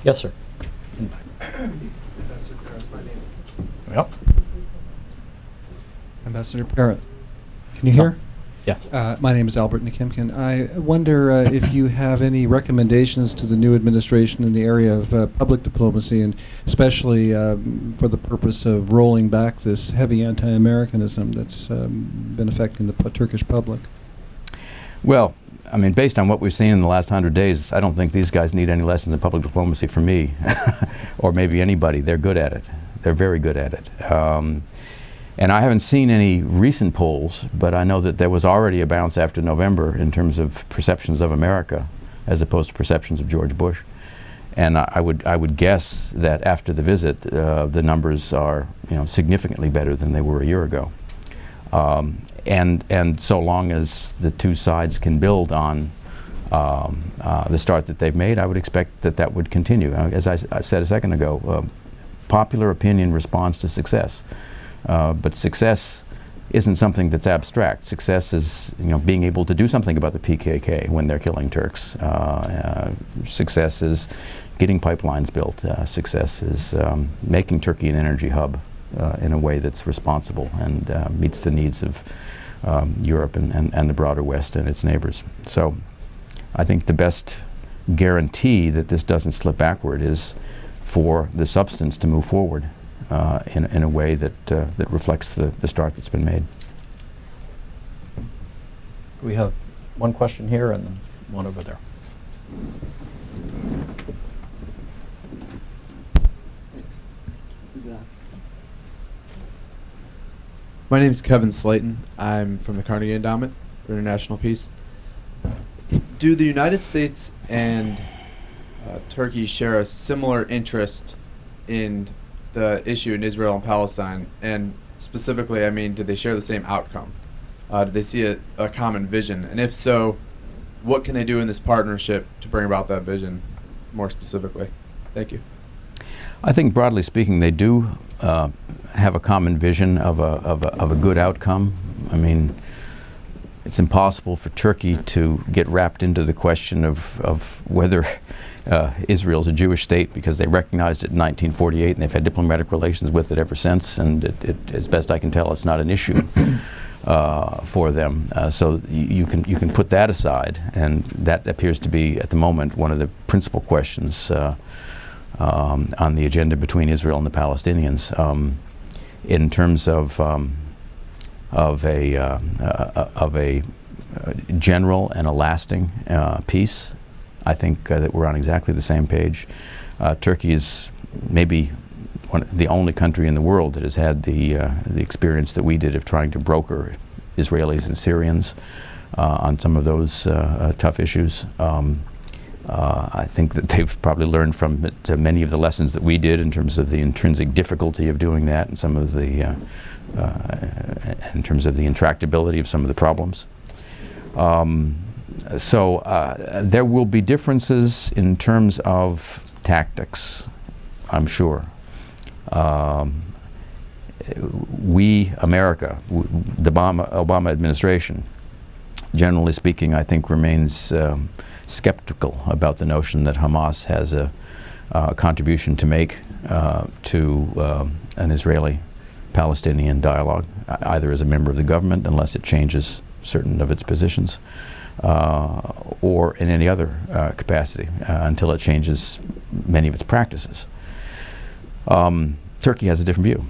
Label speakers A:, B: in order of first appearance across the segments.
A: Yes, sir. Yep.
B: Ambassador Parris, can you hear?
A: Yes.
B: My name is Albert Nikimkin. I wonder if you have any recommendations to the new administration in the area of public diplomacy, and especially for the purpose of rolling back this heavy anti-Americanism that's been affecting the Turkish public.
C: Well, I mean, based on what we've seen in the last 100 days, I don't think these guys need any lessons in public diplomacy from me, or maybe anybody. They're good at it. They're very good at it. And I haven't seen any recent polls, but I know that there was already a bounce after November in terms of perceptions of America as opposed to perceptions of George Bush. And I would guess that after the visit, the numbers are, significantly better than they were a year ago. And so long as the two sides can build on the start that they've made, I would expect that that would continue. As I said a second ago, popular opinion responds to success. But success isn't something that's abstract. Success is, being able to do something about the PKK when they're killing Turks. Success is getting pipelines built. Success is making Turkey an energy hub in a way that's responsible and meets the needs of Europe and the broader West and its neighbors. So I think the best guarantee that this doesn't slip backward is for the substance to move forward in a way that that reflects the start that's been made.
A: We have one question here and then one over there.
D: My name is Kevin Slayton. I'm from the Carnegie Endowment for International Peace. Do the United States and Turkey share a similar interest in the issue in Israel and Palestine? And specifically, I mean, do they share the same outcome? Do they see a common vision? And if so, what can they do in this partnership to bring about that vision more specifically? Thank you.
C: I think broadly speaking, they do have a common vision of a good outcome. I mean, it's impossible for Turkey to get wrapped into the question of whether Israel's a Jewish state, because they recognized it in 1948 and they've had diplomatic relations with it ever since, and as best I can tell, it's not an issue for them. So you can put that aside, and that appears to be at the moment one of the principal questions on the agenda between Israel and the Palestinians. In terms of a general and a lasting peace, I think that we're on exactly the same page. Turkey is maybe the only country in the world that has had the experience that we did of trying to broker Israelis and Syrians on some of those tough issues. I think that they've probably learned from it many of the lessons that we did in terms of the intrinsic difficulty of doing that, and some of the in terms of the intractability of some of the problems. So there will be differences in terms of tactics, I'm sure. We, America, the Obama administration, generally speaking, I think remains skeptical about the notion that Hamas has a contribution to make to an Israeli-Palestinian dialogue, either as a member of the government, unless it changes certain of its positions, or in any other capacity until it changes many of its practices. Turkey has a different view,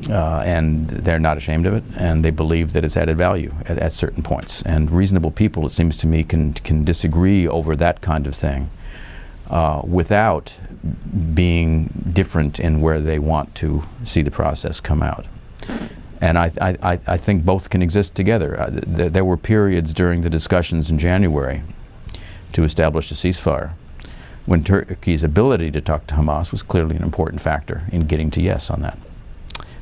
C: and they're not ashamed of it, and they believe that it's added value at certain points. And reasonable people, it seems to me, can disagree over that kind of thing without being different in where they want to see the process come out. And I think both can exist together. There were periods during the discussions in January to establish a ceasefire when Turkey's ability to talk to Hamas was clearly an important factor in getting to yes on that.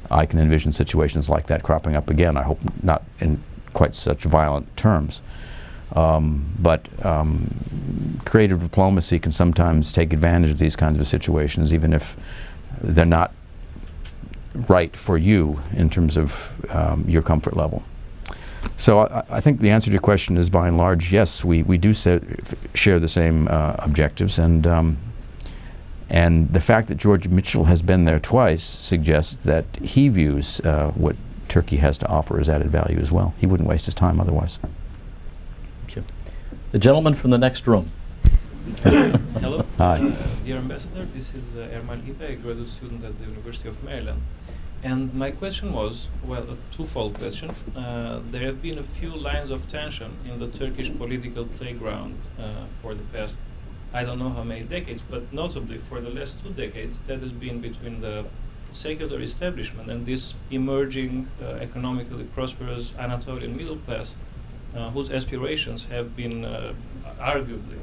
C: I can envision situations like that cropping up again. I hope not in quite such violent terms. But creative diplomacy can sometimes take advantage of these kinds of situations, even if they're not right for you in terms of your comfort level. So I think the answer to your question is, by and large, yes, we do share the same objectives, and And the fact that George Mitchell has been there twice suggests that he views what Turkey has to offer as added value as well. He wouldn't waste his time otherwise.
A: Thank you. The gentleman from the next room.
E: Hello.
C: Hi.
E: Dear Ambassador, this is Ermal Ipe, a graduate student at the University of Maryland. And my question was, well, a twofold question. There have been a few lines of tension in the Turkish political playground for the past, I don't know how many decades, but notably for the last 2 decades, that has been between the secular establishment and this emerging, economically prosperous Anatolian middle class, whose aspirations have been arguably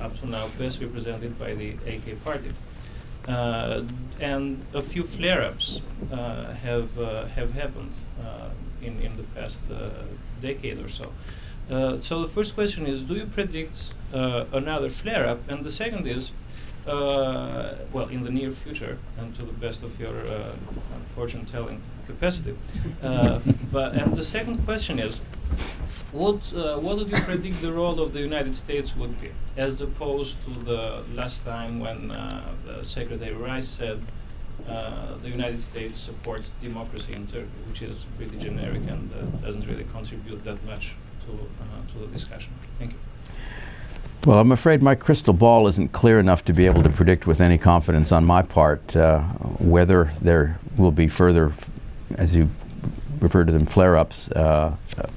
E: up to now best represented by the AK party. And a few flare-ups have happened in the past decade or so. So the first question is, do you predict another flare-up? And the second is, well, in the near future, and to the best of your fortune-telling capacity. And the second question is, what would you predict the role of the United States would be, as opposed to the last time when Secretary Rice said the United States supports democracy in Turkey, which is pretty generic and doesn't really contribute that much to the discussion. Thank you.
C: Well, I'm afraid my crystal ball isn't clear enough to be able to predict with any confidence on my part whether there will be further, as you refer to them, flare-ups,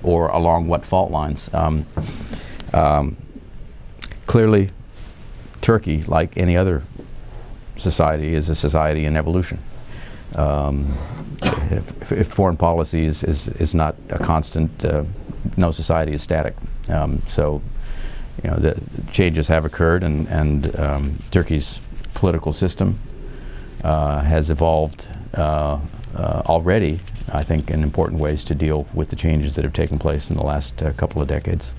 C: or along what fault lines. Clearly, Turkey, like any other society, is a society in evolution. If foreign policy is not a constant, no society is static. So, you know, the changes have occurred, and Turkey's political system has evolved already, I think, in important ways to deal with the changes that have taken place in the last couple of decades,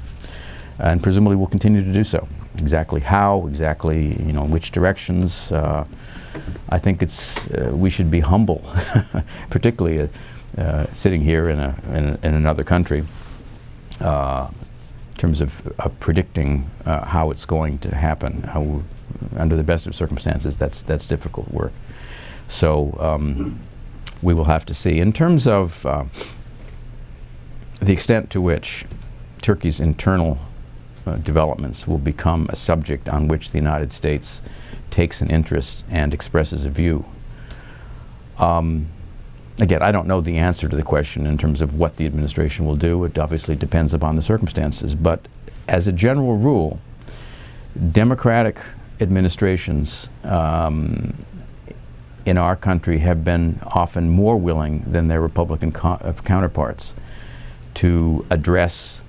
C: and presumably will continue to do so. Exactly how, exactly, you know, which directions. I think it's we should be humble, particularly sitting here in another country, in terms of predicting how it's going to happen. Under the best of circumstances, that's difficult work. So we will have to see. In terms of the extent to which Turkey's internal developments will become a subject on which the United States takes an interest and expresses a view. Again, I don't know the answer to the question in terms of what the administration will do. It obviously depends upon the circumstances. But as a general rule, democratic administrations in our country have been often more willing than their Republican counterparts to address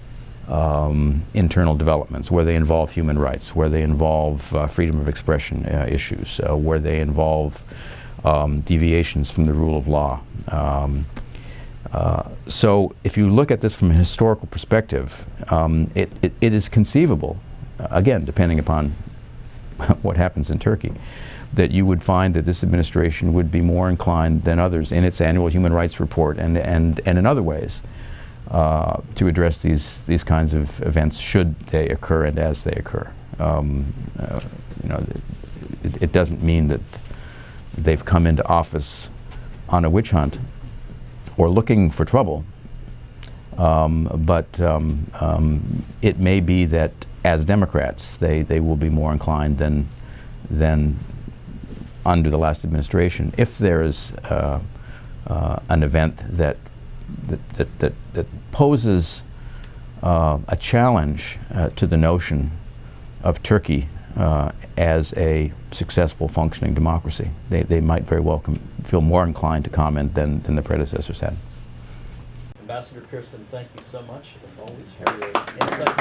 C: internal developments where they involve human rights, where they involve freedom of expression issues, where they involve deviations from the rule of law. So if you look at this from a historical perspective, it is conceivable, again, depending upon what happens in Turkey, that you would find that this administration would be more inclined than others in its annual human rights report and in other ways to address these kinds of events should they occur and as they occur. You know, it doesn't mean that they've come into office on a witch hunt or looking for trouble, but it may be that as Democrats they will be more inclined than under the last administration if there is an event that poses a challenge to the notion of Turkey as a successful functioning democracy. They might very well feel more inclined to comment than the predecessors had.
A: Ambassador Pearson, thank you so much, as always, for your insights.